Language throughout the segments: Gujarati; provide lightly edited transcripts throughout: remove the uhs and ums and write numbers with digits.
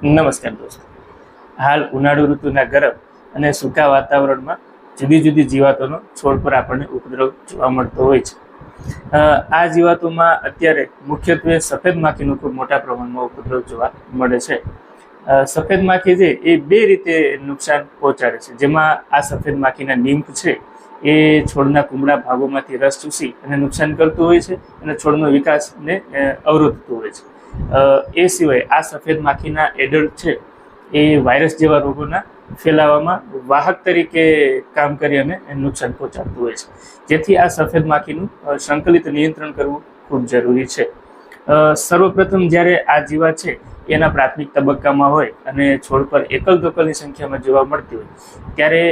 નમસ્કાર દોસ્તો, હાલ ઉનાળુ ઋતુના ગરમ અને સૂકા વાતાવરણમાં જુદી જુદી જીવાતોનો છોડ પર આપણને ઉપદ્રવ જોવા મળતો હોય છે. આ જીવાતોમાં અત્યારે મુખ્યત્વે સફેદ માખીનો ખૂબ મોટા પ્રમાણમાં ઉપદ્રવ જોવા મળે છે. સફેદ માખી છે એ બે રીતે નુકસાન પહોંચાડે છે, જેમાં આ સફેદ માખીના નિંફ છે એ છોડના કુમળા ભાગોમાંથી રસ ચૂસી અને નુકસાન કરતું હોય છે અને છોડનો વિકાસને અવરોધતું હોય છે. એ સિવાય આ સફેદ માખીના એડલ્ટ છે એ વાયરસ જેવા રોગોના ફેલાવામાં વાહક તરીકે કામ કરી અને નુકસાન પહોંચાડતું હોય છે, જેથી આ સફેદ માખીનું સંકલિત નિયંત્રણ કરવું ખૂબ જરૂરી છે. સર્વપ્રથમ જ્યારે આ જીવાત છે એના પ્રાથમિક તબક્કામાં હોય અને છોડ પર એકલ દોકલની સંખ્યામાં જોવા મળતી હોય ત્યારે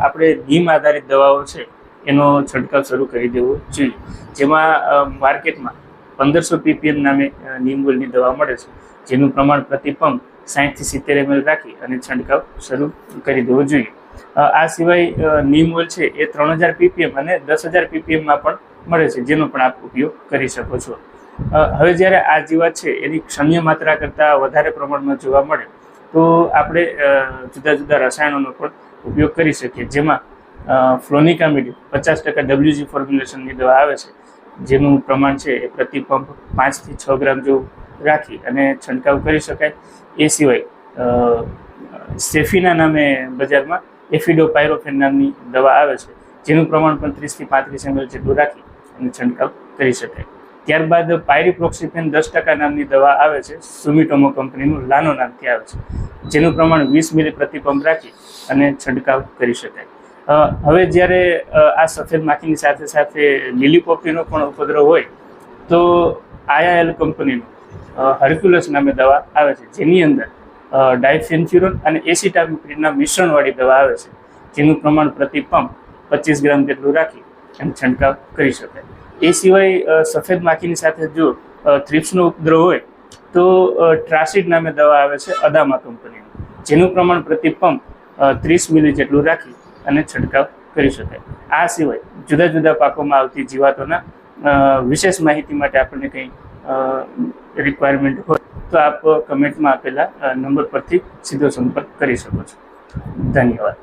આપણે નીમ આધારિત દવાઓ છે એનો છંટકાવ શરૂ કરી દેવો જોઈએ, જેમાં માર્કેટમાં 1500 ppm નામે નીમ ઓઇલની દવા મળે છે, જેનું પ્રમાણ પ્રતિ પંપ 60 થી 70 ml રાખી અને છંટકાવ શરૂ કરી દેવો જોઈએ. આ સિવાય નીમ ઓઇલ છે એ 3000 ppm અને 10000 ppm માં પણ મળે છે, જેનો પણ આપ ઉપયોગ કરી શકો છો. હવે જ્યારે આ જીવાત છે એની ક્ષણ્ય માત્રા કરતાં વધારે પ્રમાણમાં જોવા મળે તો આપણે જુદા જુદા રસાયણોનો પણ ઉપયોગ કરી શકીએ, જેમાં ફ્લોનિકામિડ 50% WG ફોર્મ્યુલેશનની દવા આવે છે, જેનું પ્રમાણ છે એ પ્રતિ પંપ 5 થી 6 ગ્રામ જેવું રાખી અને છંટકાવ કરી શકાય. એ સિવાય સેફીના નામે બજારમાં એફિડોપાયરોફેન નામની દવા આવે છે, જેનું પ્રમાણ પણ 30 થી 35 ml જેટલું રાખી અને છંટકાવ કરી શકાય. ત્યારબાદ પાયરીપ્રોક્સિફેન 10% નામની દવા આવે છે, સુમિટોમો કંપનીનું લાનો નામથી આવે છે, જેનું પ્રમાણ 20 ml પ્રતિ પંપ રાખી અને છંટકાવ કરી શકાય. હવે જ્યારે આ સફેદ માખીની સાથે સાથે લીલી પોપટીનો પણ ઉપદ્રવ હોય તો IIL કંપનીનું હર્ક્યુલસ નામે દવા આવે છે, જેની અંદર ડાયફેન્ચ્યુરોન અને એસિટામિપ્રિડના મિશ્રણવાળી દવા આવે છે, જેનું પ્રમાણ પ્રતિ પંપ 25 ગ્રામ જેટલું રાખી અને છંટકાવ કરી શકાય. એ સિવાય સફેદ માખીની સાથે જો થ્રિપ્સનો ઉપદ્રવ હોય તો ટ્રાસિડ નામે દવા આવે છે અદામા કંપનીનું, જેનું પ્રમાણ પ્રતિ પંપ 30 મિલી જેટલું રાખી અને છંટકાવ કરી શકાય. આ સિવાય જુદા જુદા પાકોમાં આવતી જીવાતોના વિશેષ માહિતી માટે આપણને કંઈ રિક્વાયરમેન્ટ હોય તો આપ કમેન્ટમાં આપેલા નંબર પરથી સીધો સંપર્ક કરી શકો છો. ધન્યવાદ.